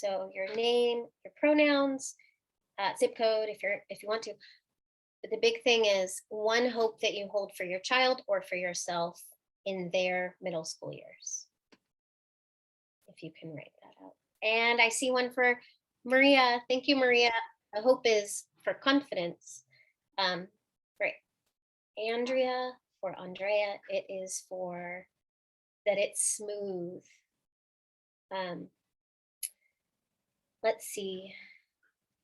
So your name, your pronouns, zip code if you want to. But the big thing is one hope that you hold for your child or for yourself in their middle school years. If you can write that out. And I see one for Maria. Thank you, Maria. The hope is for confidence. For Andrea, for Andrea, it is for that it's smooth. Let's see.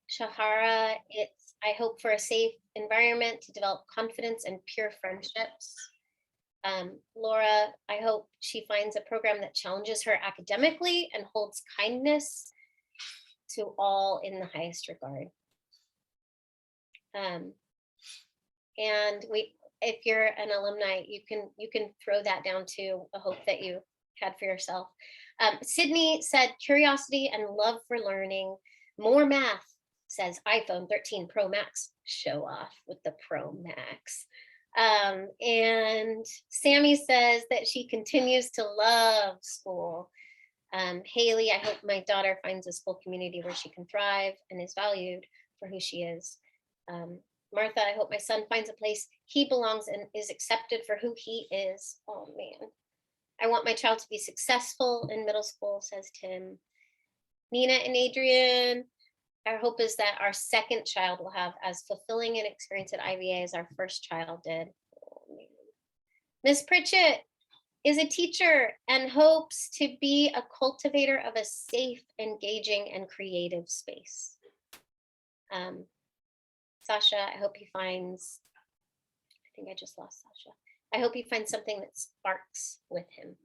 Shahara, it's I hope for a safe environment to develop confidence and pure friendships. Laura, I hope she finds a program that challenges her academically and holds kindness to all in the highest regard. And if you're an alumni, you can throw that down to a hope that you had for yourself. Sydney said curiosity and love for learning, more math, says iPhone 13 Pro Max, show off with the Pro Max. And Sammy says that she continues to love school. Haley, I hope my daughter finds a school community where she can thrive and is valued for who she is. Martha, I hope my son finds a place he belongs and is accepted for who he is. Oh man. I want my child to be successful in middle school, says Tim. Nina and Adrian, our hope is that our second child will have as fulfilling an experience at IVA as our first child did. Oh, Miss Pritchett is a teacher and hopes to be a cultivator of a safe, engaging, and creative space. Sasha, I hope he finds, I think I just lost Sasha. I hope he finds something that sparks with him.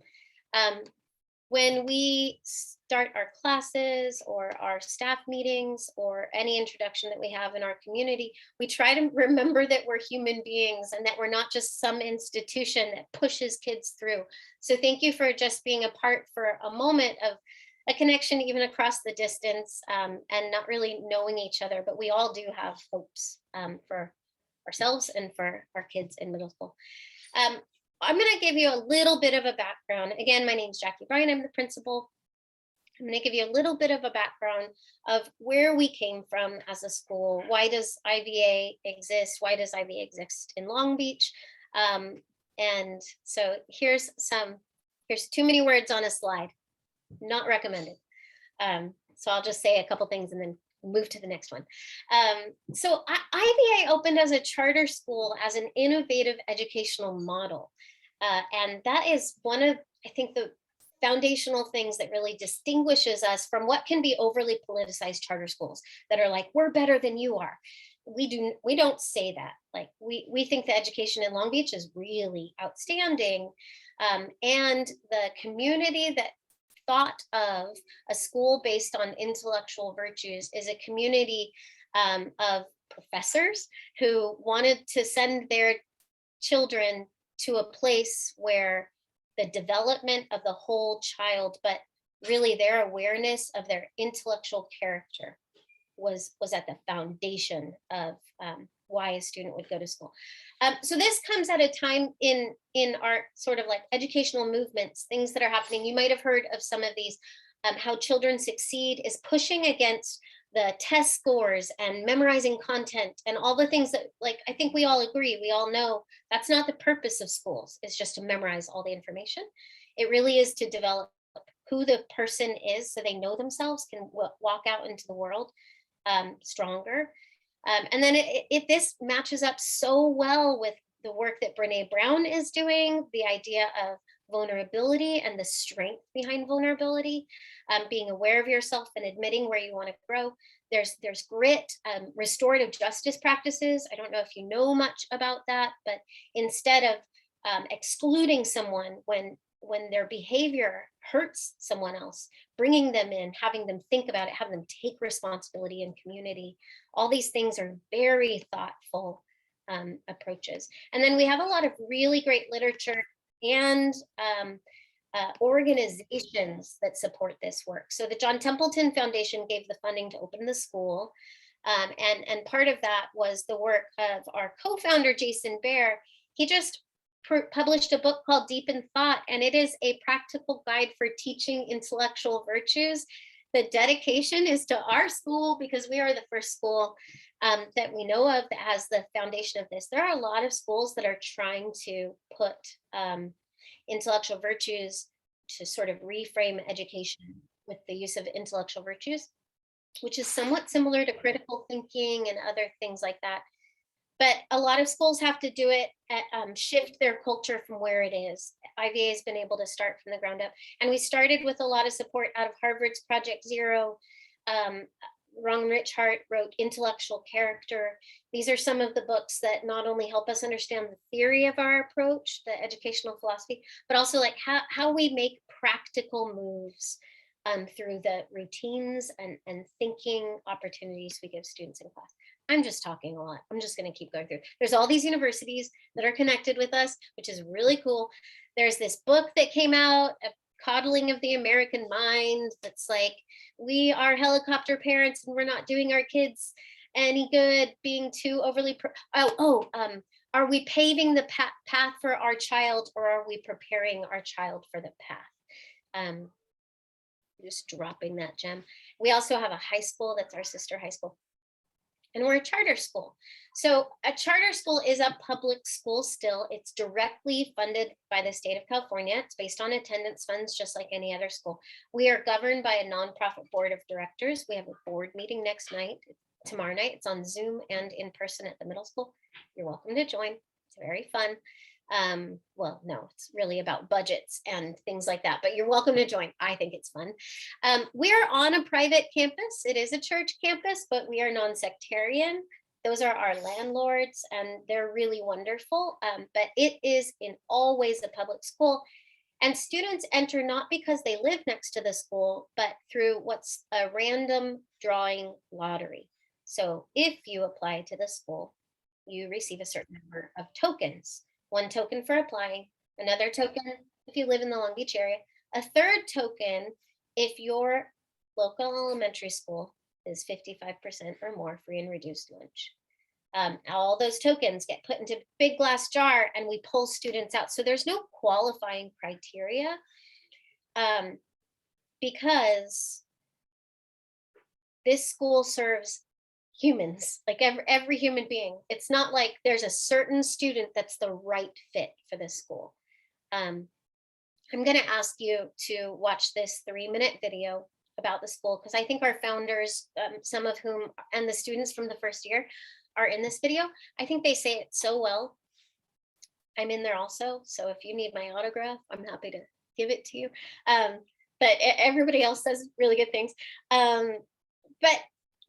When we start our classes or our staff meetings or any introduction that we have in our community, we try to remember that we're human beings and that we're not just some institution that pushes kids through. So thank you for just being a part for a moment of a connection even across the distance, and not really knowing each other, but we all do have hopes for ourselves and for our kids in middle school. I'm going to give you a little bit of a background. Again, my name is Jackie Bryan. I'm the principal. I'm going to give you a little bit of a background of where we came from as a school. Why does IVA exist? Why does IVA exist in Long Beach? And so here's too many words on a slide. Not recommended. So I'll just say a couple things and then move to the next one. So IVA opened as a charter school as an innovative educational model. And that is one of, I think, the foundational things that really distinguishes us from what can be overly politicized charter schools that are like, we're better than you are. We don't say that. Like we think the education in Long Beach is really outstanding. And the community that thought of a school based on intellectual virtues is a community of professors who wanted to send their children to a place where the development of the whole child, but really their awareness of their intellectual character was at the foundation of why a student would go to school. So this comes at a time in our sort of like educational movements, things that are happening. You might have heard of some of these, how Children Succeed is pushing against the test scores and memorizing content and all the things that, like, I think we all agree, we all know that's not the purpose of schools. It's just to memorize all the information. It really is to develop who the person is so they know themselves, can walk out into the world stronger. And then this matches up so well with the work that Brene Brown is doing, the idea of vulnerability and the strength behind vulnerability, being aware of yourself and admitting where you want to grow. There's grit, restorative justice practices. I don't know if you know much about that, but instead of excluding someone when their behavior hurts someone else, bringing them in, having them think about it, having them take responsibility in community. All these things are very thoughtful approaches. And then we have a lot of really great literature and organizations that support this work. So the John Templeton Foundation gave the funding to open the school. And part of that was the work of our co-founder, Jason Bear. He just published a book called Deep in Thought, and it is a practical guide for teaching intellectual virtues the dedication is to our school because we are the first school that we know of that has the foundation of this. There are a lot of schools that are trying to put intellectual virtues to sort of reframe education with the use of intellectual virtues, which is somewhat similar to critical thinking and other things like that. But a lot of schools have to do it at, shift their culture from where it is. IVA has been able to start from the ground up. And we started with a lot of support out of Harvard's Project Zero. Ron Richhart wrote Intellectual Character. These are some of the books that not only help us understand the theory of our approach, the educational philosophy, but also like how we make practical moves through the routines and thinking opportunities we give students in class. I'm just talking a lot. I'm just going to keep going through. There's all these universities that are connected with us, which is really cool. There's this book that came out, A Coddling of the American Mind, that's like, we are helicopter parents and we're not doing our kids any good being too overly are we paving the path for our child, or are we preparing our child for the path? Just dropping that gem. We also have a high school that's our sister high school, and we're a charter school. So a charter school is a public school still. It's directly funded by the state of California. It's based on attendance funds, just like any other school. We are governed by a nonprofit board of directors. We have a board meeting tomorrow night. It's on Zoom and in person at the middle school. You're welcome to join. It's very fun. Well, no, it's really about budgets and things like that, but you're welcome to join. I think it's fun. We are on a private campus. It is a church campus, but we are non-sectarian. Those are our landlords, and they're really wonderful. But it is in all ways a public school. And students enter not because they live next to the school, but through what's a random drawing lottery. So if you apply to the school, you receive a certain number of tokens. One token for applying, another token if you live in the Long Beach area, a third token if your local elementary school is 55% or more free and reduced lunch. All those tokens get put into a big glass jar and we pull students out. So there's no qualifying criteria because this school serves humans, like every human being. It's not like there's a certain student that's the right fit for this school. I'm going to ask you to watch this 3-minute video about the school, because I think our founders, some of whom, and the students from the first year are in this video. I think they say it so well. I'm in there also. So if you need my autograph, I'm happy to give it to you. But everybody else says really good things.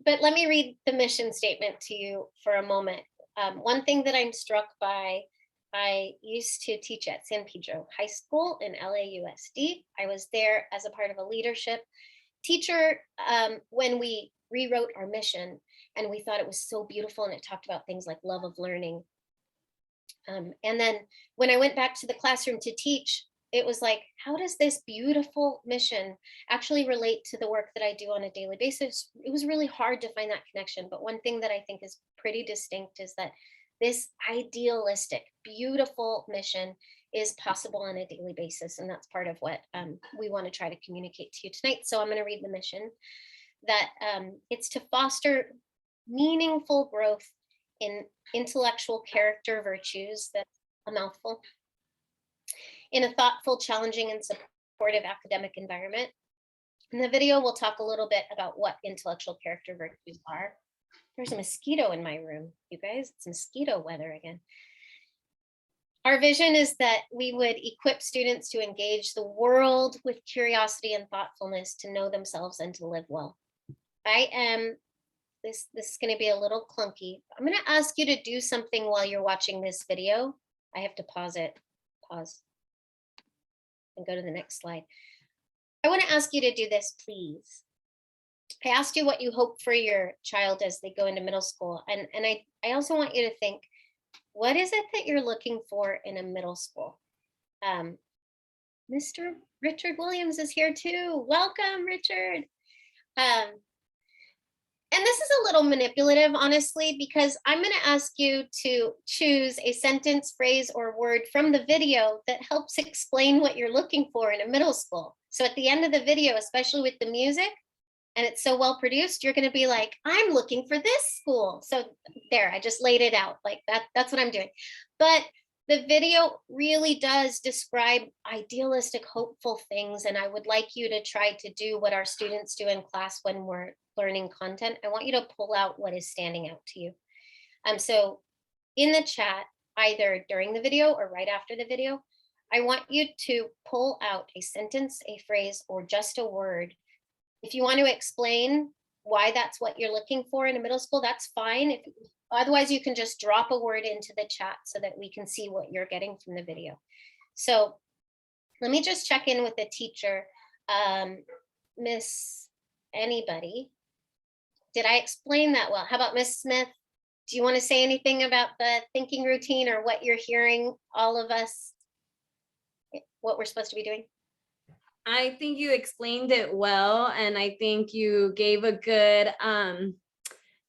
But let me read the mission statement to you for a moment. One thing that I'm struck by, I used to teach at San Pedro High School in LAUSD. I was there as a part of a leadership teacher when we rewrote our mission, and we thought it was so beautiful, and it talked about things like love of learning. And then when I went back to the classroom to teach, it was like, how does this beautiful mission actually relate to the work that I do on a daily basis? It was really hard to find that connection. But one thing that I think is pretty distinct is that this idealistic, beautiful mission is possible on a daily basis. And that's part of what we want to try to communicate to you tonight. So I'm going to read the mission, that it's to foster meaningful growth in intellectual character virtues. That's a mouthful. In a thoughtful, challenging, and supportive academic environment. In the video, we'll talk a little bit about what intellectual character virtues are. There's a mosquito in my room, you guys. It's mosquito weather again. Our vision is that we would equip students to engage the world with curiosity and thoughtfulness, to know themselves and to live well. This is going to be a little clunky. I'm going to ask you to do something while you're watching this video. I have to pause it. Pause. And go to the next slide. I want to ask you to do this, please. I asked you what you hope for your child as they go into middle school. And I also want you to think, what is it that you're looking for in a middle school? Mr. Richard Williams is here too. Welcome, Richard. And this is a little manipulative, honestly, because I'm going to ask you to choose a sentence, phrase, or word from the video that helps explain what you're looking for in a middle school. So at the end of the video, especially with the music, and it's so well produced, you're going to be like, I'm looking for this school. So there, I just laid it out like that. That's what I'm doing. But the video really does describe idealistic, hopeful things. And I would like you to try to do what our students do in class when we're learning content. I want you to pull out what is standing out to you. So in the chat, either during the video or right after the video, I want you to pull out a sentence, a phrase, or just a word. If you want to explain why that's what you're looking for in a middle school, that's fine. Otherwise, you can just drop a word into the chat so that we can see what you're getting from the video. So let me just check in with the teacher. Miss anybody, did I explain that well? How about Miss Smith? Do you want to say anything about the thinking routine or what you're hearing all of us, what we're supposed to be doing? I think you explained it well, and I think you gave a good,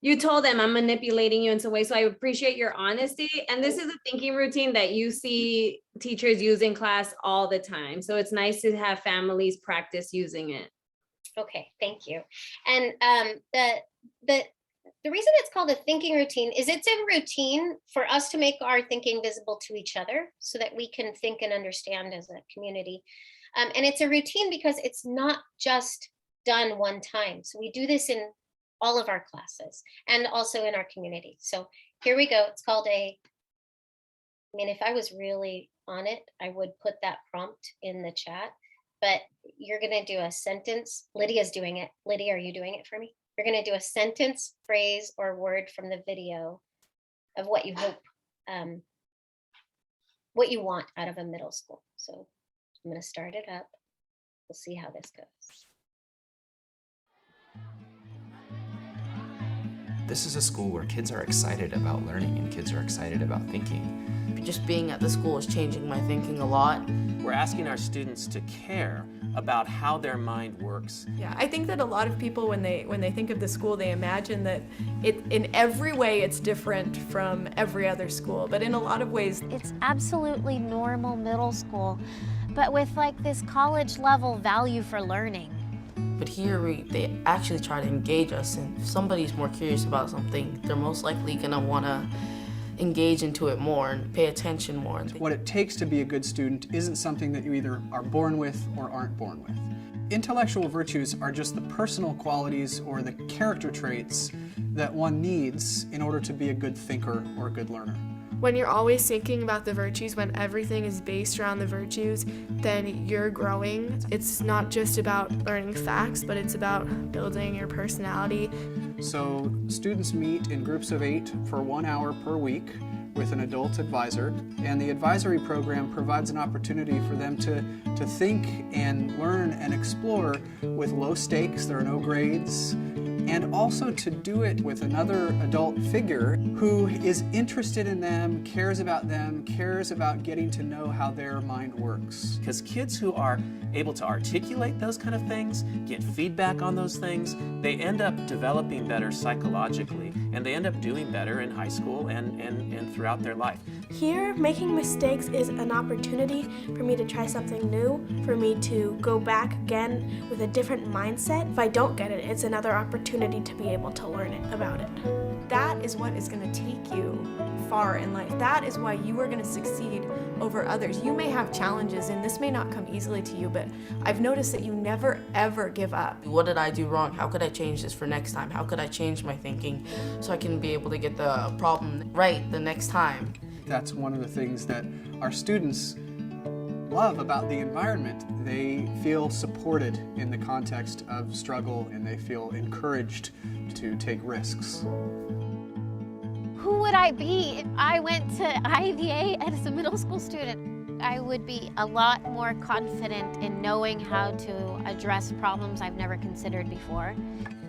you told them I'm manipulating you in some way, so I appreciate your honesty. And this is a thinking routine that you see teachers use in class all the time. So it's nice to have families practice using it. Okay, thank you. And the reason it's called a thinking routine is it's a routine for us to make our thinking visible to each other so that we can think and understand as a community. And it's a routine because it's not just done one time. So we do this in all of our classes and also in our community. So here we go. It's called I mean, if I was really on it, I would put that prompt in the chat, but you're going to do a sentence. Lydia's doing it. Lydia, are you doing it for me? You're going to do a sentence, phrase, or word from the video of what you hope, what you want out of a middle school. So I'm going to start it up. We'll see how this goes. This is a school where kids are excited about learning and kids are excited about thinking. Just being at the school is changing my thinking a lot. We're asking our students to care about how their mind works. Yeah, I think that a lot of people, when they think of the school, they imagine that in every way it's different from every other school, but in a lot of ways it's absolutely normal middle school, but with like this college level value for learning. But here they actually try to engage us, and if somebody's more curious about something, they're most likely gonna wanna engage into it more and pay attention more. What it takes to be a good student isn't something that you either are born with or aren't born with. Intellectual virtues are just the personal qualities or the character traits that one needs in order to be a good thinker or a good learner. When you're always thinking about the virtues, when everything is based around the virtues, then you're growing. It's not just about learning facts, but it's about building your personality. So students meet in groups of 8 for 1 hour per week with an adult advisor, and the advisory program provides an opportunity for them to think and learn and explore with low stakes. There are no grades. And also to do it with another adult figure who is interested in them, cares about getting to know how their mind works. Because kids who are able to articulate those kind of things, get feedback on those things, they end up developing better psychologically, and they end up doing better in high school and throughout their life. Here, making mistakes is an opportunity for me to try something new, for me to go back again with a different mindset. If I don't get it, it's another opportunity to be able to learn about it. that is what is going to take you far in life. That is why you are going to succeed over others. You may have challenges and this may not come easily to you, but I've noticed that you never ever give up. What did I do wrong? How could I change this for next time? How could I change my thinking so I can be able to get the problem right the next time? That's one of the things that our students love about the environment. They feel supported in the context of struggle and they feel encouraged to take risks. Who would I be if I went to IVA as a middle school student? I would be a lot more confident in knowing how to address problems I've never considered before.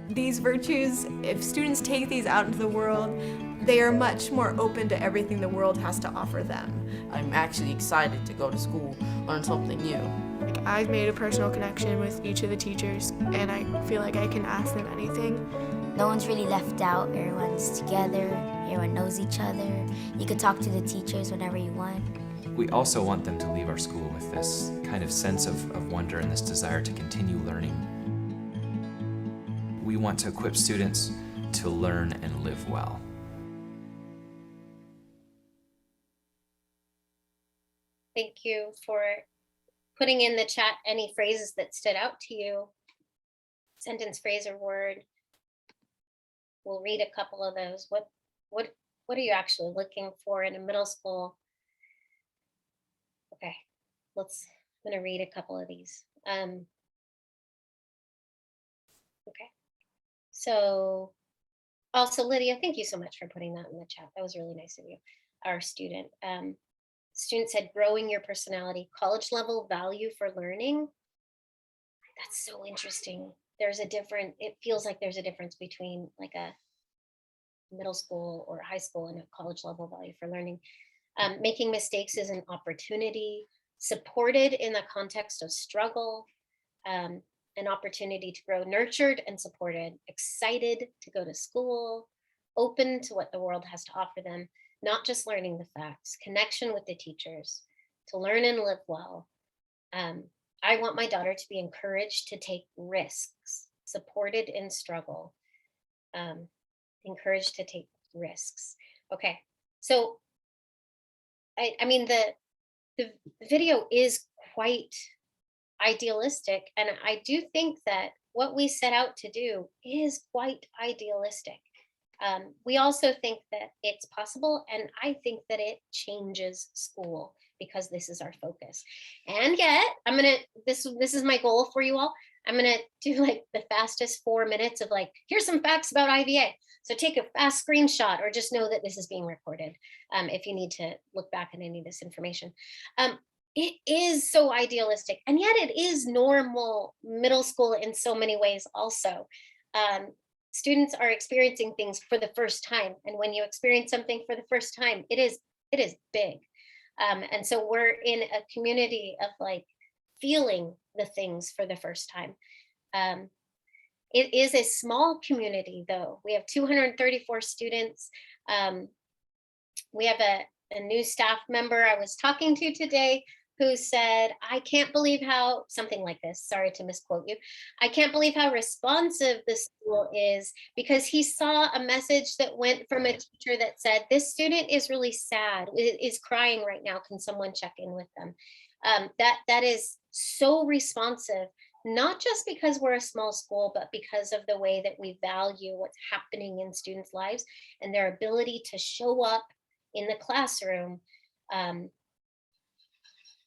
These virtues, if students take these out into the world, they are much more open to everything the world has to offer them. I'm actually excited to go to school, learn something new. I've made a personal connection with each of the teachers, and I feel like I can ask them anything. No one's really left out. Everyone's together. Everyone knows each other. You could talk to the teachers whenever you want. We also want them to leave our school with this kind of sense of wonder and this desire to continue learning. we want to equip students to learn and live well. Thank you for putting in the chat any phrases that stood out to you. Sentence, phrase, or word. We'll read a couple of those. What are you actually looking for in a middle school? Okay, I'm gonna read a couple of these. Okay, so also Lydia, thank you so much for putting that in the chat. That was really nice of you. Our student. Student said, growing your personality, college level value for learning. That's so interesting. It feels like there's a difference between like a middle school or high school and a college level value for learning. Making mistakes is an opportunity, supported in the context of struggle, an opportunity to grow, nurtured and supported, excited to go to school, open to what the world has to offer them, not just learning the facts, connection with the teachers, to learn and live well. I want my daughter to be encouraged to take risks, supported in struggle, encouraged to take risks. Okay, so I mean, the video is quite idealistic, and I do think that what we set out to do is quite idealistic. We also think that it's possible, and I think that it changes school because this is our focus. And yet, this is my goal for you all. I'm gonna do like the fastest 4 minutes of like, here's some facts about IVA. So take a fast screenshot, or just know that this is being recorded if you need to look back at any of this information. It is so idealistic, and yet it is normal middle school in so many ways also. Students are experiencing things for the first time. And when you experience something for the first time, it is big. And so we're in a community of like feeling the things for the first time. It is a small community though. We have 234 students. We have a new staff member I was talking to today who said, I can't believe how, something like this, sorry to misquote you, I can't believe how responsive the school is, because he saw a message that went from a teacher that said, this student is really sad, is crying right now, can someone check in with them? That is so responsive, not just because we're a small school, but because of the way that we value what's happening in students' lives and their ability to show up in the classroom.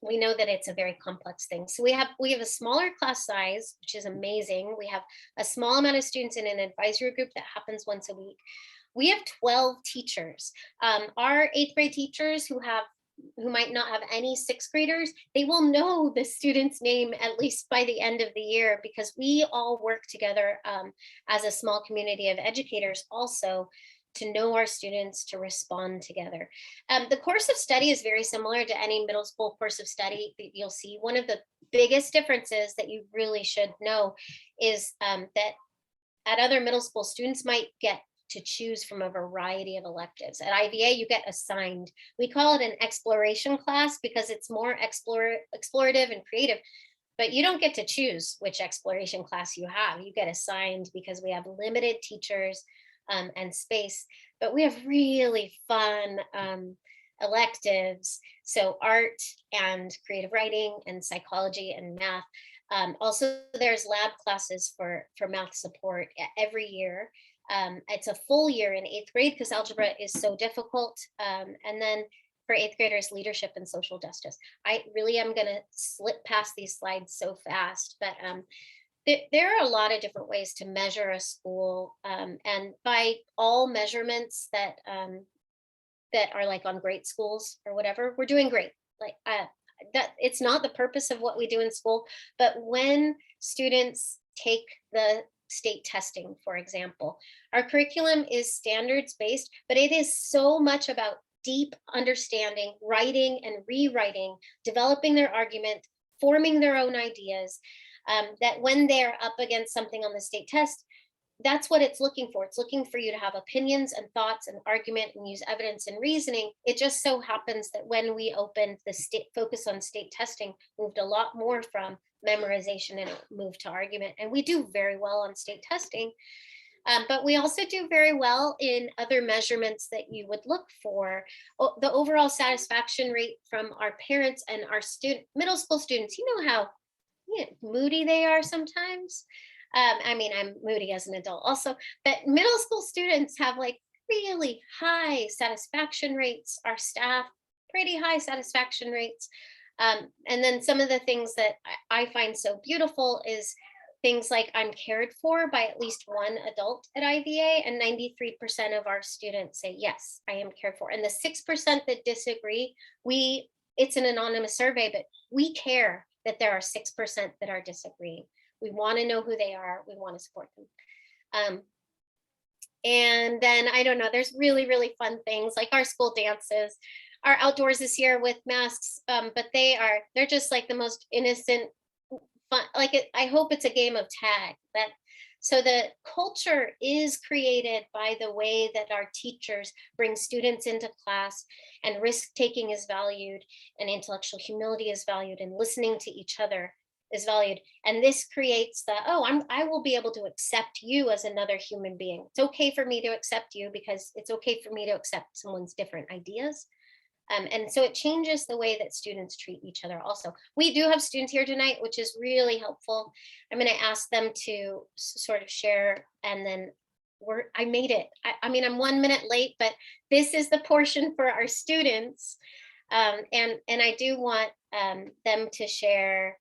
We know that it's a very complex thing. So we have a smaller class size, which is amazing. We have a small amount of students in an advisory group that happens once a week. We have 12 teachers. Our 8th grade teachers who might not have any 6th graders, they will know the student's name at least by the end of the year, because we all work together as a small community of educators also to know our students, to respond together. The course of study is very similar to any middle school course of study that you'll see. One of the biggest differences that you really should know is that at other middle school, students might get to choose from a variety of electives. At IVA, you get assigned. We call it an exploration class because it's more explorative and creative, but you don't get to choose which exploration class you have. You get assigned because we have limited teachers and space, but we have really fun electives. So art and creative writing and psychology and math. Also, there's lab classes for math support every year. It's a full year in 8th grade because algebra is so difficult. And then for 8th graders, leadership and social justice. I really am gonna slip past these slides so fast, but there are a lot of different ways to measure a school, and by all measurements that are like on great schools or whatever, we're doing great. Like that, it's not the purpose of what we do in school, but when students take the state testing, for example, our curriculum is standards based, but it is so much about deep understanding, writing and rewriting, developing their argument, forming their own ideas. That when they're up against something on the state test, that's what it's looking for. It's looking for you to have opinions and thoughts and argument and use evidence and reasoning. It just so happens that when we opened the state focus on state testing, moved a lot more from memorization and it moved to argument. And we do very well on state testing. But we also do very well in other measurements that you would look for. The overall satisfaction rate from our parents and our middle school students, you know how moody they are sometimes. I mean, I'm moody as an adult also, but middle school students have like really high satisfaction rates. Our staff, pretty high satisfaction rates. And then some of the things that I find so beautiful is things like I'm cared for by at least one adult at IVA, and 93% of our students say, yes, I am cared for. And the 6% that disagree, it's an anonymous survey, but we care that there are 6% that are disagreeing. We want to know who they are. We want to support them. And then, I don't know, there's really, really fun things like our school dances. Our outdoors this year with masks, but they're just like the most innocent, fun. Like I hope it's a game of tag. So the culture is created by the way that our teachers bring students into class, and risk taking is valued, and intellectual humility is valued, and listening to each other is valued. And this creates I will be able to accept you as another human being. It's okay for me to accept you because it's okay for me to accept someone's different ideas. And so it changes the way that students treat each other also. We do have students here tonight, which is really helpful. I'm going to ask them to sort of share, and then I made it. I mean, I'm 1 minute late, but this is the portion for our students. And I do want them to share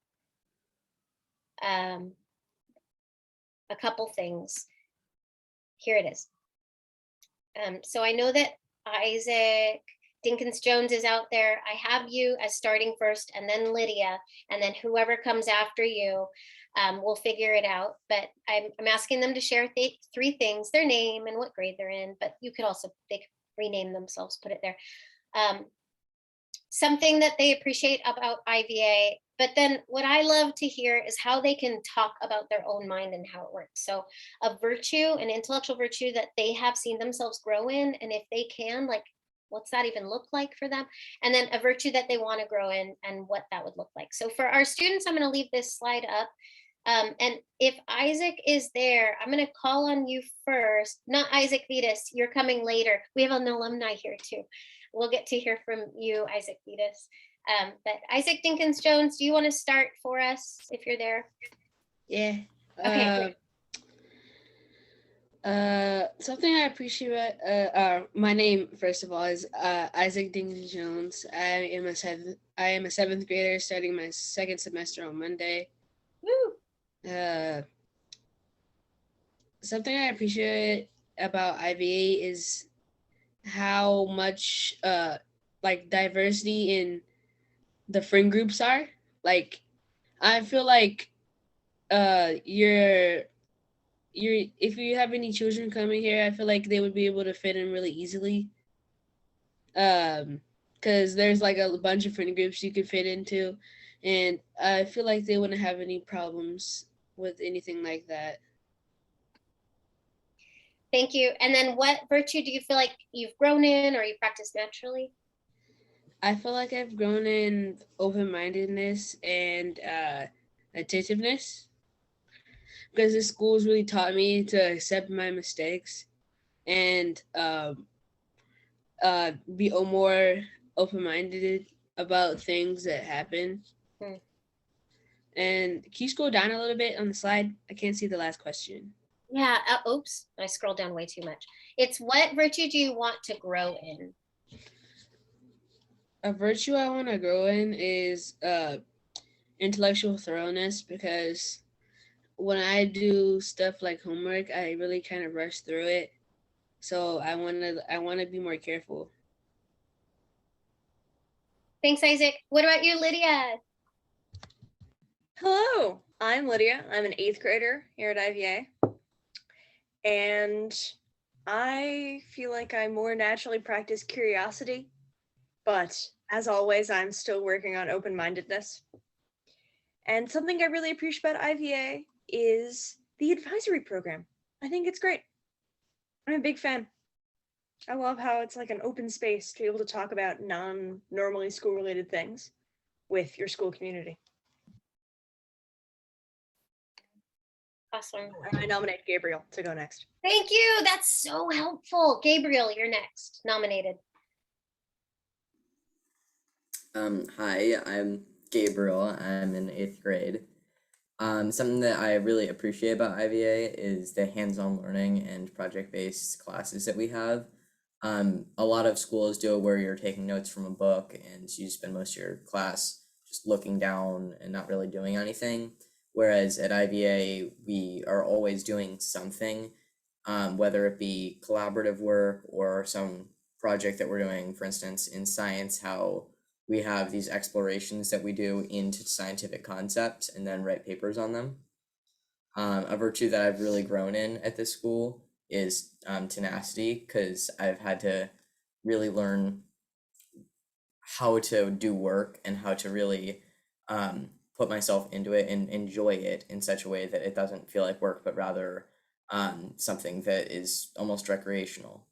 a couple things. Here it is. So I know that Isaac Dinkins Jones is out there. I have you as starting first, and then Lydia, and then whoever comes after you, we'll figure it out. But I'm asking them to share 3 things: their name and what grade they're in, but they could rename themselves, put it there. Something that they appreciate about IVA. But then what I love to hear is how they can talk about their own mind and how it works. So a virtue, an intellectual virtue that they have seen themselves grow in, and if they can, like, what's that even look like for them? And then a virtue that they want to grow in and what that would look like. So for our students, I'm going to leave this slide up. And if Isaac is there, I'm going to call on you first. Not Isaac Vitas, you're coming later. We have an alumni here too. We'll get to hear from you, Isaac Vitas. But Isaac Dinkins Jones, do you want to start for us if you're there? Yeah. Okay. Something I appreciate my name, first of all, is Isaac Dinkins Jones. I am a seventh grader starting my 2nd semester on Monday. Woo! Something I appreciate about IVA is how much like diversity in the friend groups are. Like, I feel like if you have any children coming here, I feel like they would be able to fit in really easily. Because there's like a bunch of friend groups you could fit into, and I feel like they wouldn't have any problems with anything like that. Thank you. And then what virtue do you feel like you've grown in or you practice naturally? I feel like I've grown in open-mindedness and attentiveness, because the school's really taught me to accept my mistakes and be more open-minded about things that happen. And can you scroll down a little bit on the slide? I can't see the last question. Yeah. Oops, I scrolled down way too much. It's what virtue do you want to grow in? A virtue I want to grow in is intellectual thoroughness, because when I do stuff like homework, I really kind of rush through it. So I want to be more careful. Thanks, Isaac. What about you, Lydia? Hello, I'm Lydia. I'm an 8th grader here at IVA. And I feel like I more naturally practice curiosity, but as always, I'm still working on open-mindedness. And something I really appreciate about IVA is the advisory program. I think it's great. I'm a big fan. I love how it's like an open space to be able to talk about non-normally school-related things with your school community. Awesome. And I nominate Gabriel to go next. Thank you. That's so helpful. Gabriel, you're next. Nominated. Hi, I'm Gabriel. I'm in 8th grade. Something that I really appreciate about IVA is the hands-on learning and project-based classes that we have. A lot of schools do it where you're taking notes from a book and you spend most of your class just looking down and not really doing anything. Whereas at IVA, we are always doing something, whether it be collaborative work or some project that we're doing, for instance, in science, how we have these explorations that we do into scientific concepts and then write papers on them. A virtue that I've really grown in at this school is tenacity, because I've had to really learn how to do work and how to really put myself into it and enjoy it in such a way that it doesn't feel like work, but rather something that is almost recreational.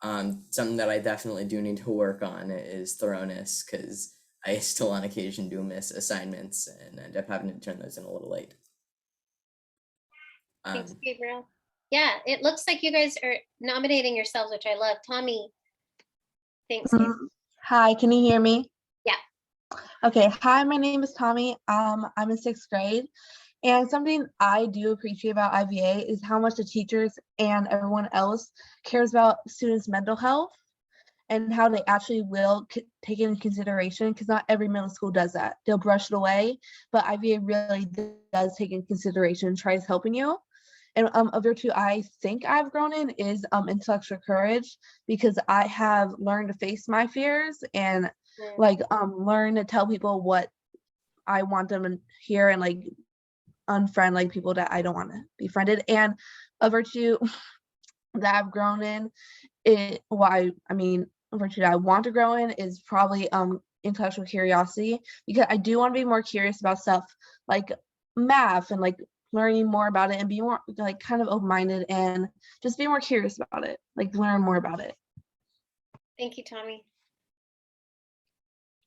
Something that I definitely do need to work on is thoroughness, because I still on occasion do miss assignments and end up having to turn those in a little late. Thanks, Gabriel. Yeah, it looks like you guys are nominating yourselves, which I love. Tommy, thanks. Gabriel. Hi, can you hear me? Yeah. Okay, hi, my name is Tommy. I'm in 6th grade. And something I do appreciate about IVA is how much the teachers and everyone else cares about students' mental health and how they actually will take it into consideration, because not every middle school does that. They'll brush it away, but IVA really does take into consideration and tries helping you. And a virtue I think I've grown in is intellectual courage, because I have learned to face my fears and like learn to tell people what I want them to hear and like unfriend like people that I don't want to be friended. And a virtue that I've grown in, a virtue that I want to grow in is probably intellectual curiosity, because I do want to be more curious about stuff like math and like learning more about it and be more like kind of open-minded and just be more curious about it, like learn more about it. Thank you, Tommy.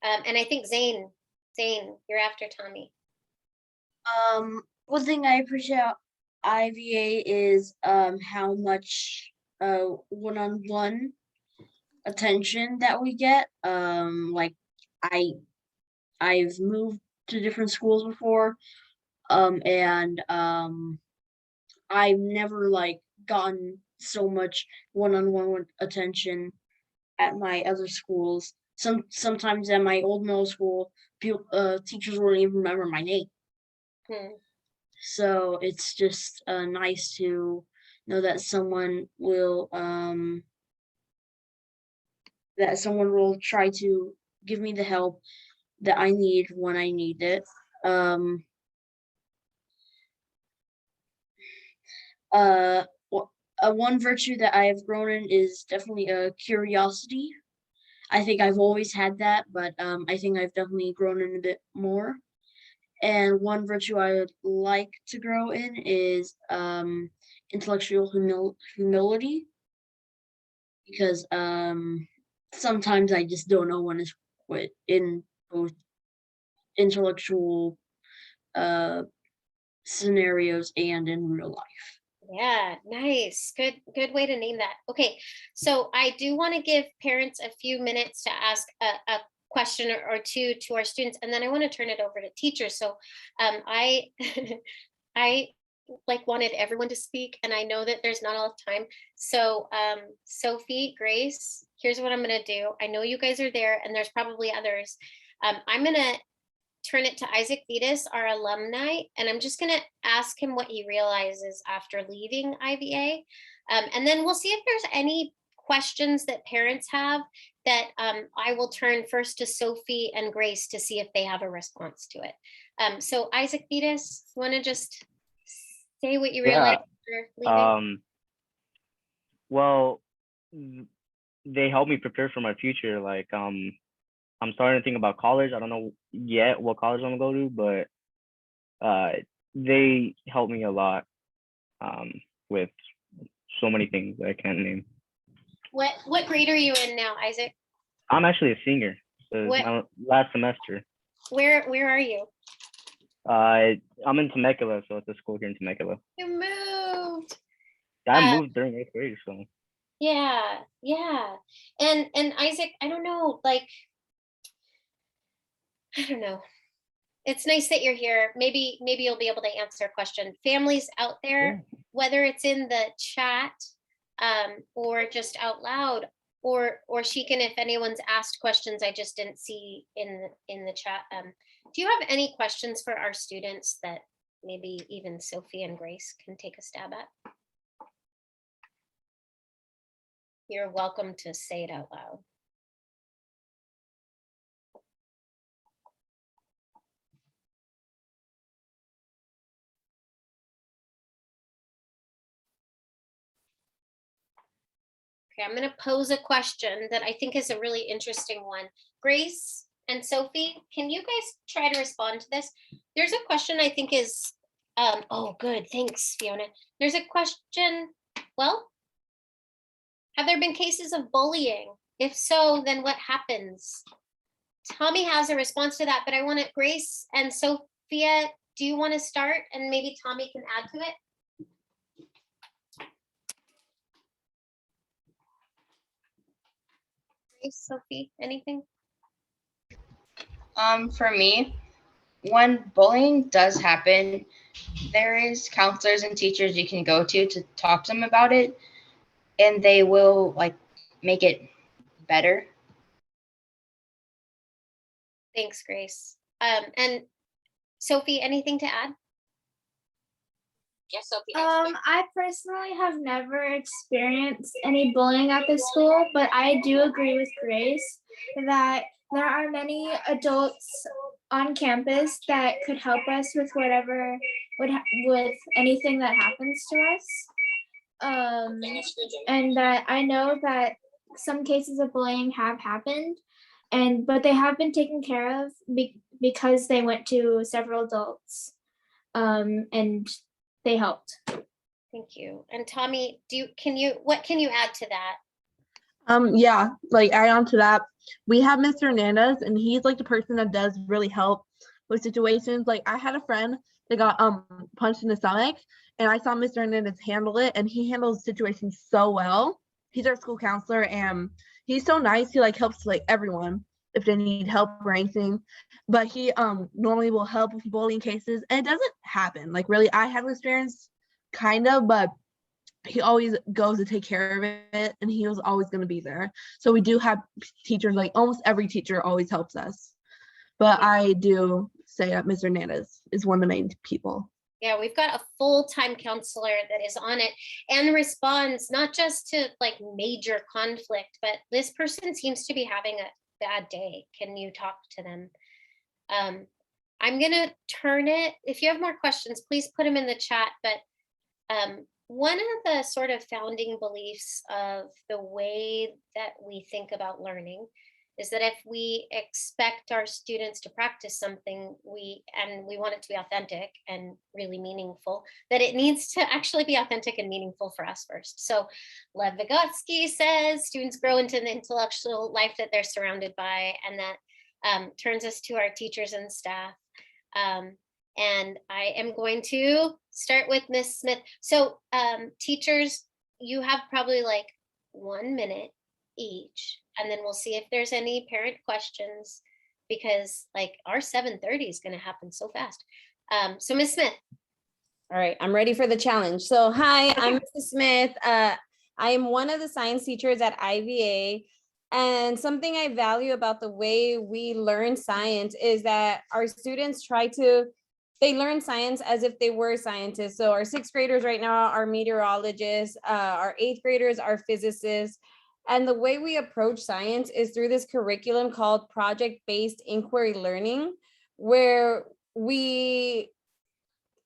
And I think Zane, you're after Tommy. One thing I appreciate about IVA is how much one-on-one attention that we get. Like I've moved to different schools before, and I've never like gotten so much one-on-one attention at my other schools. Sometimes at my old middle school, teachers wouldn't even remember my name. So it's just nice to know that someone will try to give me the help that I need when I need it. One virtue that I have grown in is definitely a curiosity. I think I've always had that, but I think I've definitely grown in a bit more. And one virtue I would like to grow in is intellectual humility, because sometimes I just don't know when to quit in both intellectual scenarios and in real life. Yeah, nice. Good way to name that. Okay, so I do want to give parents a few minutes to ask a question or two to our students, and then I want to turn it over to teachers. So I like wanted everyone to speak, and I know that there's not a lot of time. So Sophie, Grace, here's what I'm going to do. I know you guys are there, and there's probably others. I'm going to turn it to Isaac Vitas, our alumni, and I'm just going to ask him what he realizes after leaving IVA. And then we'll see if there's any questions that parents have that I will turn first to Sophie and Grace to see if they have a response to it. So Isaac Vitas, you want to just say what you realized after leaving? Well, they helped me prepare for my future. Like, I'm starting to think about college. I don't know yet what college I'm gonna go to, but they helped me a lot with so many things I can't name. What grade are you in now, Isaac? I'm actually a senior. So it's What- my last semester. Where are you? I'm in Temecula, so it's a school here in Temecula. You moved. I moved during 8th grade, so Yeah, yeah. And Isaac, I don't know, like, I don't know. It's nice that you're here. Maybe you'll be able to answer a question. Families out there, whether it's in the chat or just out loud, or Shekin, if anyone's asked questions I just didn't see in the chat. Do you have any questions for our students that maybe even Sophie and Grace can take a stab at? You're welcome to say it out loud. Okay, I'm going to pose a question that I think is a really interesting one. Grace and Sophie, can you guys try to respond to this? There's a question I think is, oh, good. Thanks, Fiona. There's a question, well, have there been cases of bullying? If so, then what happens? Tommy has a response to that, but I want it, Grace and Sophia, do you want to start? And maybe Tommy can add to it. Sophie, anything? For me, when bullying does happen, there is counselors and teachers you can go to talk to them about it, and they will like make it better. Thanks, Grace. And Sophie, anything to add? Yes, Sophie. I personally have never experienced any bullying at the school, but I do agree with Grace that there are many adults on campus that could help us with whatever with anything that happens to us. And that I know that some cases of bullying have happened, but they have been taken care of because they went to several adults, and they helped. Thank you. And Tommy, what can you add to that? Yeah, like add on to that, we have Mr. Hernandez, and he's like the person that does really help with situations. Like I had a friend that got punched in the stomach, and I saw Mr. Hernandez handle it, and he handles situations so well. He's our school counselor, and he's so nice. He like helps like everyone if they need help or anything. But he normally will help with bullying cases, and it doesn't happen. Like really, I have experience kind of, but he always goes to take care of it, and he was always going to be there. So we do have teachers, like almost every teacher always helps us. But I do say that Mr. Hernandez is one of the main people. Yeah, we've got a full-time counselor that is on it and responds not just to like major conflict, but this person seems to be having a bad day. Can you talk to them? I'm gonna turn it, if you have more questions, please put them in the chat. But one of the sort of founding beliefs of the way that we think about learning is that if we expect our students to practice something, we want it to be authentic and really meaningful, that it needs to actually be authentic and meaningful for us first. So Lev Vygotsky says students grow into the intellectual life that they're surrounded by, and that turns us to our teachers and staff. And I am going to start with Miss Smith. So teachers, you have probably like 1 minute each, and then we'll see if there's any parent questions, because like our 7:30 is going to happen so fast. So Miss Smith. All right, I'm ready for the challenge. So hi, I'm Mrs. Smith. I am one of the science teachers at IVA. And something I value about the way we learn science is that our students they learn science as if they were scientists. So our 6th graders right now are meteorologists, our 8th graders are physicists. And the way we approach science is through this curriculum called project-based inquiry learning, where we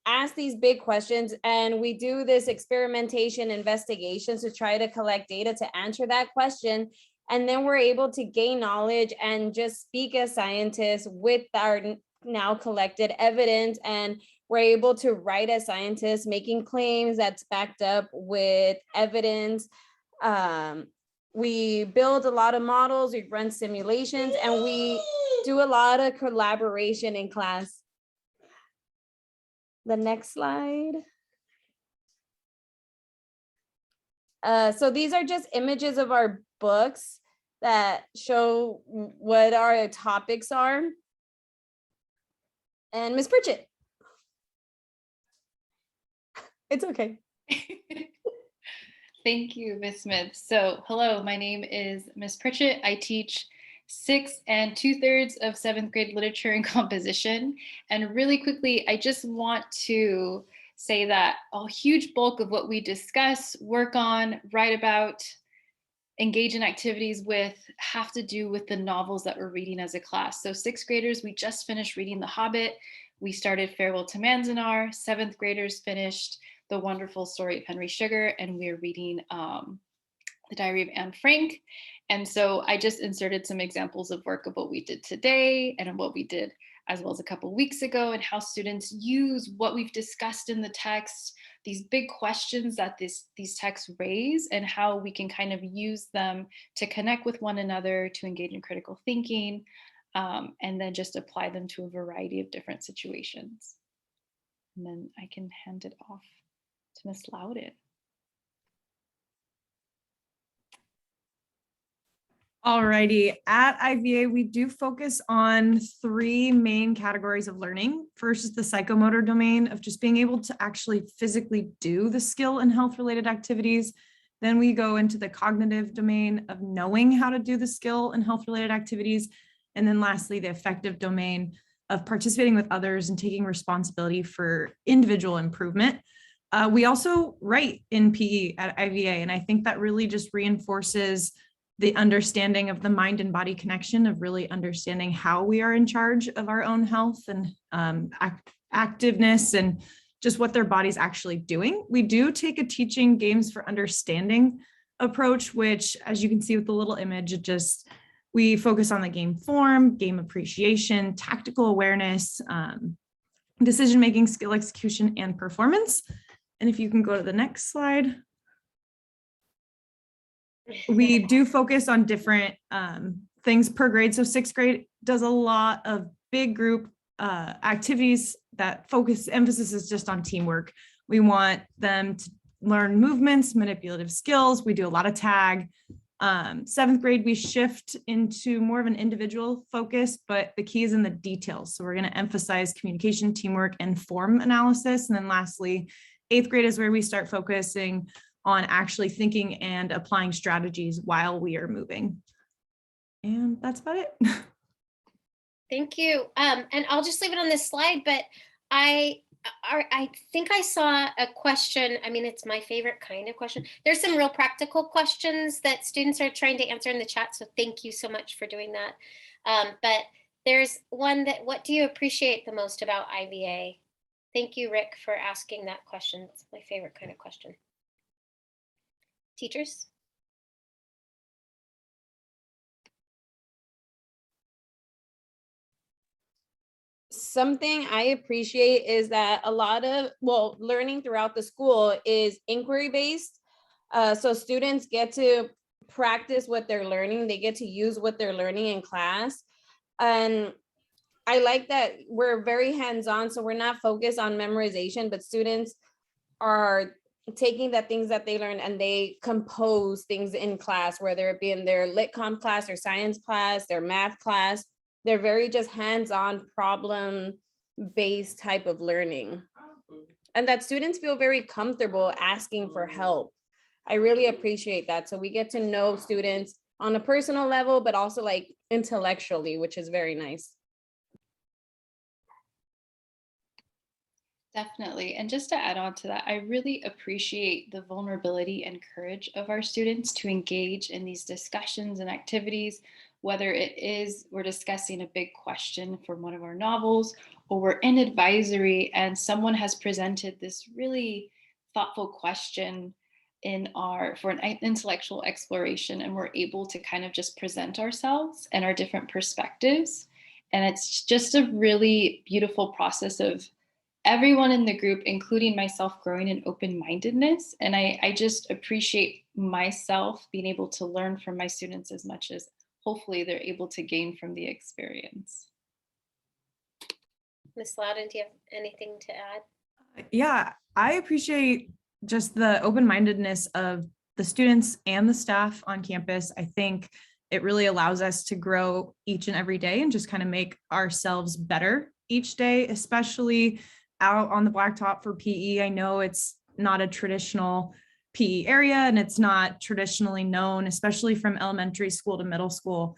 ask these big questions and we do this experimentation investigations to try to collect data to answer that question. And then we're able to gain knowledge and just speak as scientists with our now collected evidence and We're able to write as scientists, making claims that's backed up with evidence. We build a lot of models, we run simulations, and we do a lot of collaboration in class. The next slide. So these are just images of our books that show what our topics are. And Ms. Pritchett. It's okay. Thank you, Ms. Smith. So hello, my name is Ms. Pritchett. I teach 6 2/3 of 7th grade literature and composition. And really quickly, I just want to say that a huge bulk of what we discuss, work on, write about, engage in activities with have to do with the novels that we're reading as a class. So 6th graders, we just finished reading The Hobbit. We started Farewell to Manzanar. 7th graders finished The Wonderful Story of Henry Sugar, and we're reading The Diary of Anne Frank. And so I just inserted some examples of work of what we did today and what we did as well as a couple weeks ago, and how students use what we've discussed in the text, these big questions that these texts raise, and how we can kind of use them to connect with one another, to engage in critical thinking, and then just apply them to a variety of different situations. And then I can hand it off to Ms. Loudon. Alrighty, at IVA, we do focus on 3 main categories of learning. First is the psychomotor domain of just being able to actually physically do the skill and health related activities. Then we go into the cognitive domain of knowing how to do the skill and health related activities. And then lastly, the affective domain of participating with others and taking responsibility for individual improvement. We also write in PE at IVA, and I think that really just reinforces the understanding of the mind and body connection, of really understanding how we are in charge of our own health and activeness and just what their body's actually doing. We do take a teaching games for understanding approach, which, as you can see with the little image, we focus on the game form, game appreciation, tactical awareness, decision-making, skill execution, and performance. And if you can go to the next slide. We do focus on different things per grade. So 6th grade does a lot of big group activities that emphasis is just on teamwork. We want them to learn movements, manipulative skills. We do a lot of tag. 7th grade, we shift into more of an individual focus, but the key is in the details. So we're going to emphasize communication, teamwork, and form analysis. And then lastly, 8th grade is where we start focusing on actually thinking and applying strategies while we are moving. And that's about it. Thank you. And I'll just leave it on this slide, but I think I saw a question. I mean, it's my favorite kind of question. There's some real practical questions that students are trying to answer in the chat. So thank you so much for doing that. But there's one that, what do you appreciate the most about IVA? Thank you, Rick, for asking that question. It's my favorite kind of question. Teachers? Something I appreciate is that a lot of, learning throughout the school is inquiry based. So students get to practice what they're learning. They get to use what they're learning in class. And I like that we're very hands-on. So we're not focused on memorization, but students are taking the things that they learn and they compose things in class, whether it be in their lit comm class or science class, their math class. They're very just hands-on, problem-based type of learning. And that students feel very comfortable asking for help. I really appreciate that. So we get to know students on a personal level, but also like intellectually, which is very nice. Definitely. And just to add on to that, I really appreciate the vulnerability and courage of our students to engage in these discussions and activities, whether it is we're discussing a big question for one of our novels, or we're in advisory and someone has presented this really thoughtful question for an intellectual exploration, and we're able to kind of just present ourselves and our different perspectives. And it's just a really beautiful process of everyone in the group, including myself, growing in open-mindedness. And I just appreciate myself being able to learn from my students as much as hopefully they're able to gain from the experience. Ms. Loudon, do you have anything to add? Yeah, I appreciate just the open-mindedness of the students and the staff on campus. I think it really allows us to grow each and every day and just kind of make ourselves better each day, especially out on the blacktop for PE. I know it's not a traditional PE area and it's not traditionally known, especially from elementary school to middle school.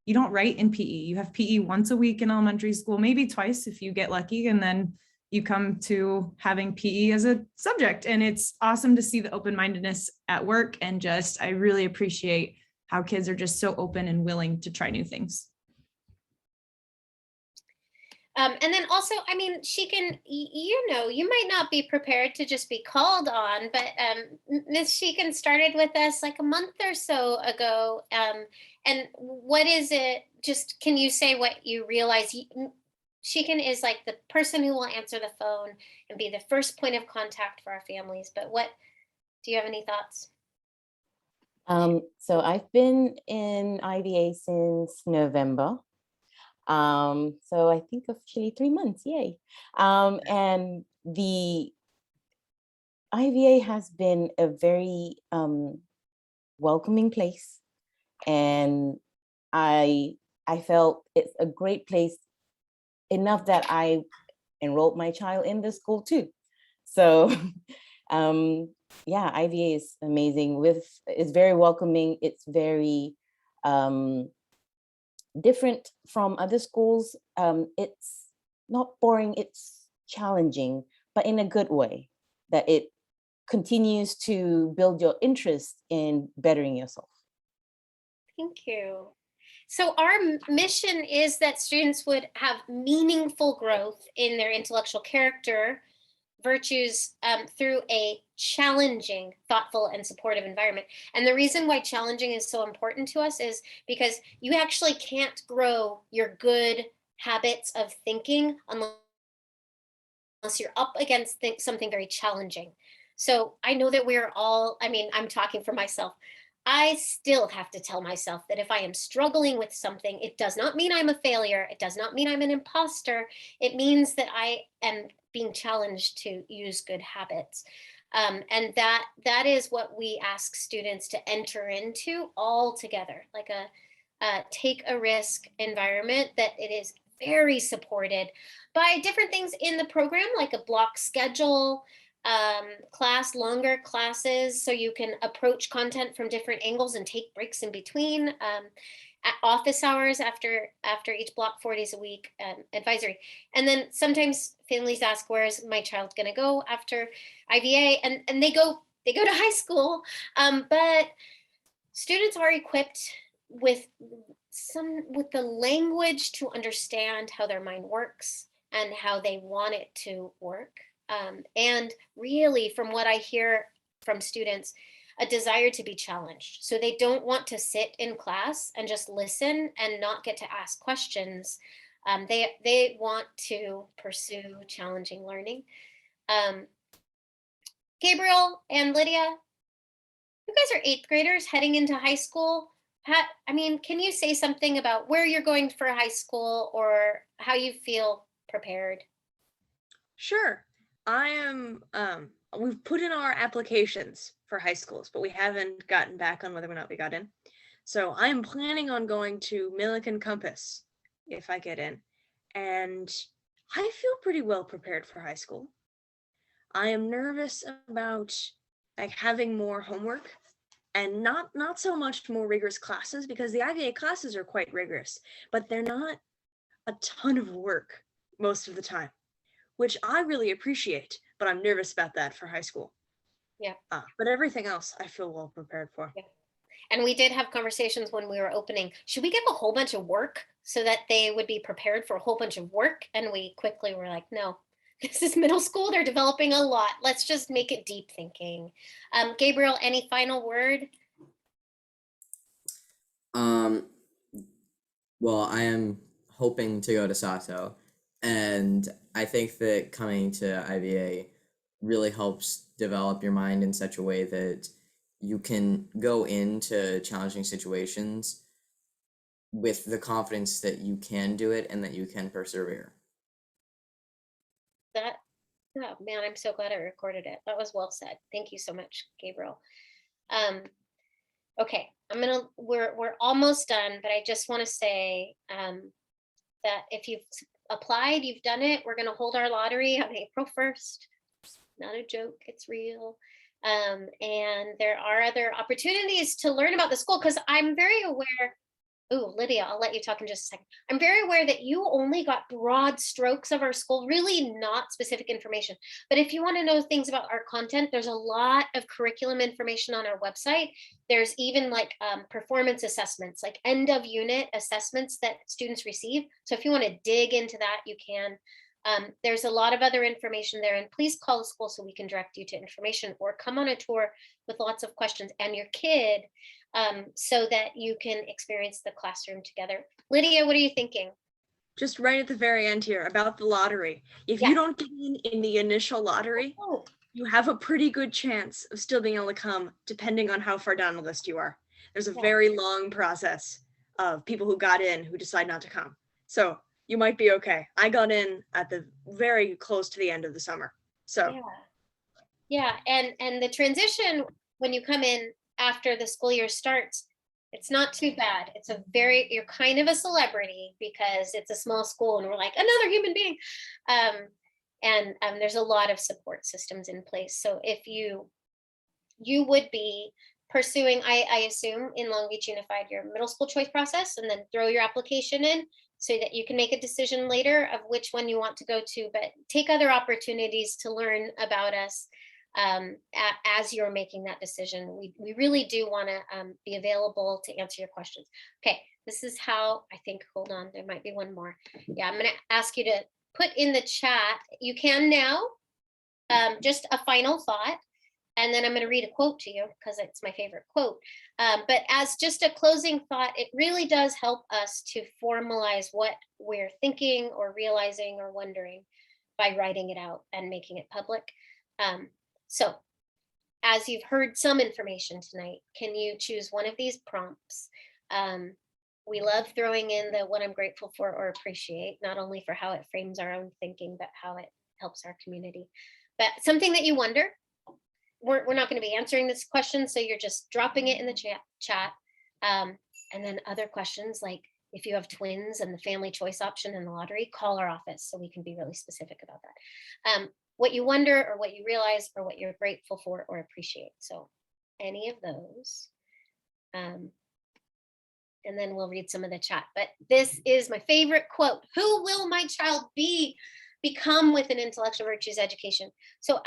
You don't write in PE. You have PE once a week in elementary school, maybe twice if you get lucky, and then you come to having PE as a subject. And it's awesome to see the open-mindedness at work, and just, I really appreciate how kids are just so open and willing to try new things. And then also, I mean, you might not be prepared to just be called on, but Ms. Sheehan started with us like a month or so ago. And what is it? Just, can you say what you realize? Sheehan is like the person who will answer the phone and be the first point of contact for our families. But do you have any thoughts? So I've been in IVA since November. So I think officially 3 months, yay. And the IVA has been a very welcoming place. And I felt it's a great place enough that I enrolled my child in the school too. So yeah, IVA is amazing. It's very welcoming. It's very different from other schools. It's not boring, it's challenging, but in a good way, that it continues to build your interest in bettering yourself. Thank you. So our mission is that students would have meaningful growth in their intellectual character, virtues, through a challenging, thoughtful, and supportive environment. And the reason why challenging is so important to us is because you actually can't grow your good habits of thinking unless you're up against something very challenging. So I know that we're all, I mean, I'm talking for myself. I still have to tell myself that if I am struggling with something, it does not mean I'm a failure. It does not mean I'm an imposter. It means that I am being challenged to use good habits. And that is what we ask students to enter into all together, like a take a risk environment that it is very supported by different things in the program, like a block schedule, longer classes, so you can approach content from different angles and take breaks in between, at office hours after each block, 4 days a week, advisory. And then sometimes families ask, where's my child going to go after IVA? And they go to high school, but students are equipped with the language to understand how their mind works and how they want it to work. And really, from what I hear from students, a desire to be challenged. So they don't want to sit in class and just listen and not get to ask questions. They want to pursue challenging learning. Gabriel and Lydia, you guys are 8th graders heading into high school. Can you say something about where you're going for high school or how you feel prepared? Sure. I am, we've put in our applications for high schools, but we haven't gotten back on whether or not we got in. So I'm planning on going to Millikan Compass if I get in. And I feel pretty well prepared for high school. I am nervous about having more homework and not so much more rigorous classes, because the IVA classes are quite rigorous, but they're not a ton of work most of the time, which I really appreciate, but I'm nervous about that for high school. Yeah. But everything else I feel well prepared for. Yeah. And we did have conversations when we were opening. Should we give a whole bunch of work so that they would be prepared for a whole bunch of work? And we quickly were like, no, this is middle school. They're developing a lot. Let's just make it deep thinking. Gabriel, any final word? Well, I am hoping to go to Sato And I think that coming to IVA really helps develop your mind in such a way that you can go into challenging situations with the confidence that you can do it and that you can persevere. That, oh man, I'm so glad I recorded it. That was well said. Thank you so much, Gabriel. Okay, we're almost done, but I just want to say that if you've applied, you've done it, we're going to hold our lottery on April 1st. Not a joke, it's real. And there are other opportunities to learn about the school, because I'm very aware. Oh, Lydia, I'll let you talk in just a second. I'm very aware that you only got broad strokes of our school, really not specific information. But if you want to know things about our content, there's a lot of curriculum information on our website. There's even like performance assessments, like end of unit assessments that students receive. So if you want to dig into that, you can. There's a lot of other information there, and please call the school so we can direct you to information, or come on a tour with lots of questions and your kid, so that you can experience the classroom together. Lydia, what are you thinking? Just right at the very end here about the lottery. If you don't get in the initial lottery, you have a pretty good chance of still being able to come, depending on how far down the list you are. There's a very long process of people who got in who decide not to come. So you might be okay. I got in at the very close to the end of the summer. So yeah, and the transition when you come in after the school year starts, it's not too bad. It's you're kind of a celebrity because it's a small school and we're like another human being. And there's a lot of support systems in place. So if you would be pursuing, I assume, in Long Beach Unified, your middle school choice process, and then throw your application in so that you can make a decision later of which one you want to go to, but take other opportunities to learn about us as you're making that decision. We really do want to be available to answer your questions. Okay, this is how I think, hold on, there might be one more. Yeah, I'm going to ask you to put in the chat. You can now, just a final thought. And then I'm going to read a quote to you because it's my favorite quote. But as just a closing thought, it really does help us to formalize what we're thinking or realizing or wondering by writing it out and making it public. So as you've heard some information tonight, can you choose one of these prompts? We love throwing in the what I'm grateful for or appreciate, not only for how it frames our own thinking, but how it helps our community. But something that you wonder. We're not going to be answering this question, so you're just dropping it in the chat. And then other questions, like if you have twins and the family choice option in the lottery, call our office so we can be really specific about that. What you wonder or what you realize or what you're grateful for or appreciate. So any of those. And then we'll read some of the chat. But this is my favorite quote. Who will my child become with an intellectual virtues education? So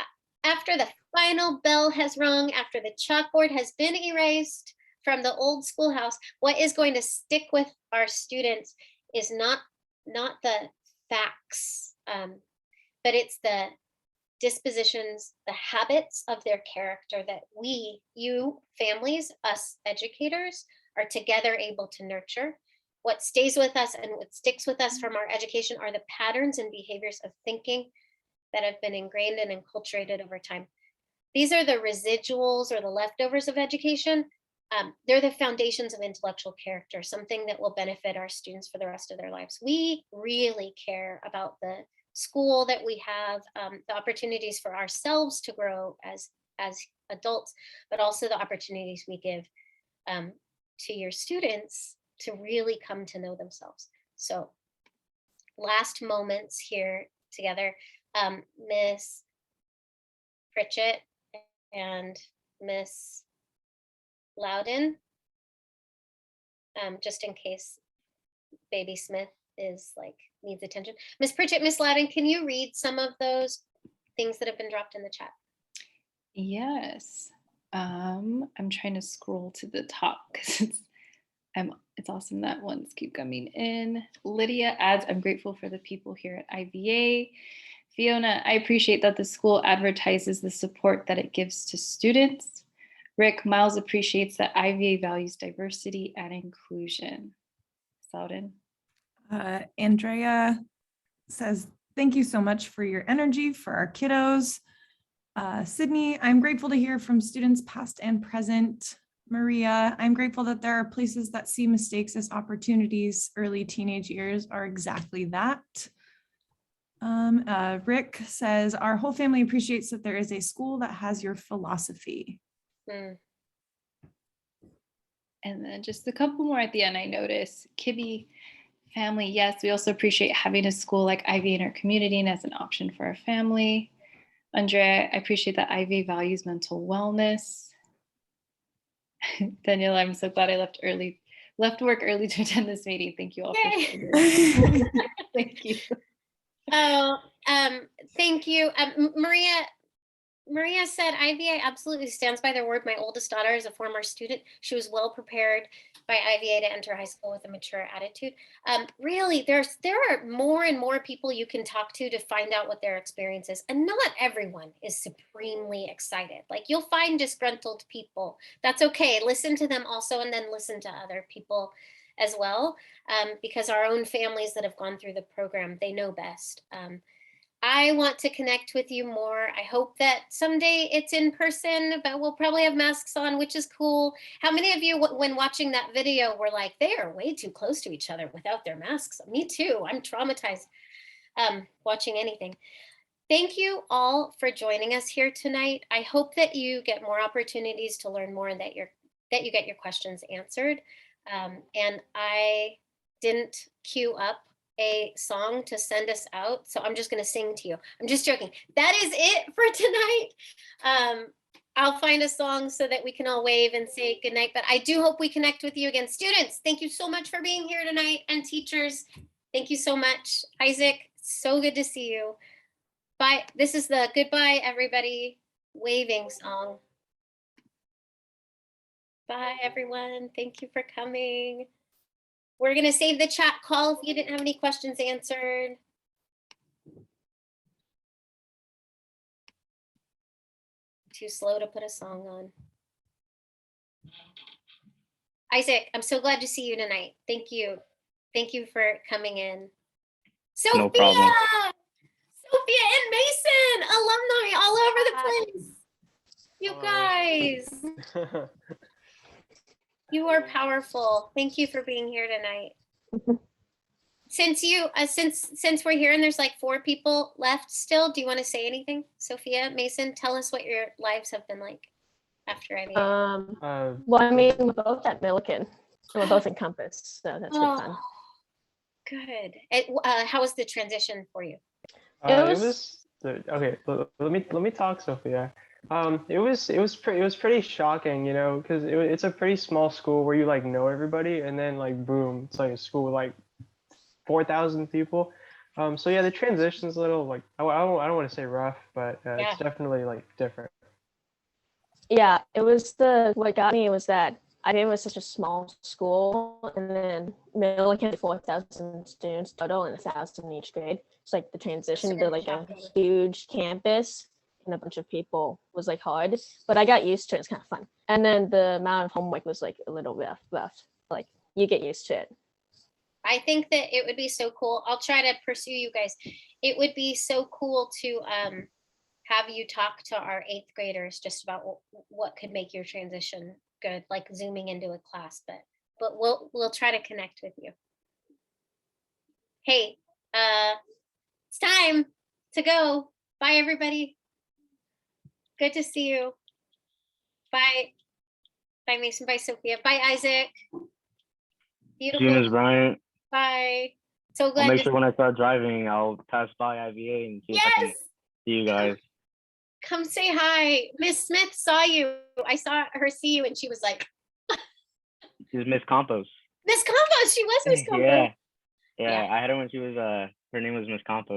after the final bell has rung, after the chalkboard has been erased from the old schoolhouse, what is going to stick with our students is not the facts, but it's the dispositions, the habits of their character that you families, us educators, are together able to nurture. What stays with us and what sticks with us from our education are the patterns and behaviors of thinking that have been ingrained and enculturated over time. These are the residuals or the leftovers of education. They're the foundations of intellectual character, something that will benefit our students for the rest of their lives. We really care about the school that we have, the opportunities for ourselves to grow as adults, but also the opportunities we give to your students to really come to know themselves. So last moments here together. Miss Pritchett and Miss Loudon, just in case baby Smith is needs attention. Miss Pritchett, Miss Loudon, can you read some of those things that have been dropped in the chat? Yes. I'm trying to scroll to the top because it's awesome that ones keep coming in. Lydia adds, I'm grateful for the people here at IVA. Fiona, I appreciate that the school advertises the support that it gives to students. Rick, Miles appreciates that IVA values diversity and inclusion. Loudon. Andrea says, thank you so much for your energy for our kiddos. Sydney, I'm grateful to hear from students past and present. Maria, I'm grateful that there are places that see mistakes as opportunities. Early teenage years are exactly that. Rick says, our whole family appreciates that there is a school that has your philosophy. Mm. And then just a couple more at the end, I noticed. Kibby family, yes, we also appreciate having a school like IVA in our community and as an option for our family. Andrea, I appreciate that IVA values mental wellness. Daniela, I'm so glad I left work early to attend this meeting. Thank you all for sharing. Thank you. Oh, thank you. Maria said IVA absolutely stands by their word. My oldest daughter is a former student. She was well prepared by IVA to enter high school with a mature attitude. Really, there are more and more people you can talk to find out what their experience is. And not everyone is supremely excited. Like, you'll find disgruntled people. That's okay. Listen to them also, and then listen to other people as well, because our own families that have gone through the program, they know best. I want to connect with you more. I hope that someday it's in person, but we'll probably have masks on, which is cool. How many of you, when watching that video, were like, they are way too close to each other without their masks? Me too. I'm traumatized watching anything. Thank you all for joining us here tonight. I hope that you get more opportunities to learn more and that you get your questions answered. And I didn't queue up a song to send us out, so I'm just going to sing to you. I'm just joking. That is it for tonight. I'll find a song so that we can all wave and say goodnight, but I do hope we connect with you again. Students, thank you so much for being here tonight, and teachers, thank you so much. Isaac, so good to see you. Bye. This is the goodbye everybody waving song. Bye everyone. Thank you for coming. We're going to save the chat call if you didn't have any questions answered. Too slow to put a song on. Isaac, I'm so glad to see you tonight. Thank you. Thank you for coming in. Sophia! No problem. Sophia and Mason, alumni all over the place. You guys. You are powerful. Thank you for being here tonight. Since we're here and there's like 4 people left still, do you want to say anything? Sophia, Mason, tell us what your lives have been like after IVA. Well, I mean, we're both at Millikan. We're both in Compass, so that's been fun. Good. How was the transition for you? It was okay. Let me talk, Sophia. It was pretty shocking, you know, because it's a pretty small school where you like know everybody, and then like boom, it's like a school with like 4,000 people. So yeah, the transition's a little like I don't want to say rough, but it's definitely like different. Yeah, what got me was that I think it was such a small school, and then Millikan 4,000 students total and 1,000 in each grade. It's like the transition to like a huge campus and a bunch of people was like hard, but I got used to it. It's kind of fun. And then the amount of homework was like a little rough. Like, you get used to it. I think that it would be so cool. I'll try to pursue you guys. It would be so cool to have you talk to our 8th graders just about what could make your transition good, like zooming into a class, but we'll try to connect with you. Hey, it's time to go. Bye everybody. Good to see you. Bye. Bye, Mason. Bye, Sophia. Bye, Isaac. Beautiful. See you, Ms. Bryant. Bye. So glad I'll make to sure when I start driving, I'll pass by IVA and see if I can see you guys. come say hi. Miss Smith saw you. I saw her see you and she was like, She's Miss Campos. Miss Campos, she was Miss Campos. Yeah. I had her when she was her name was Miss Campos.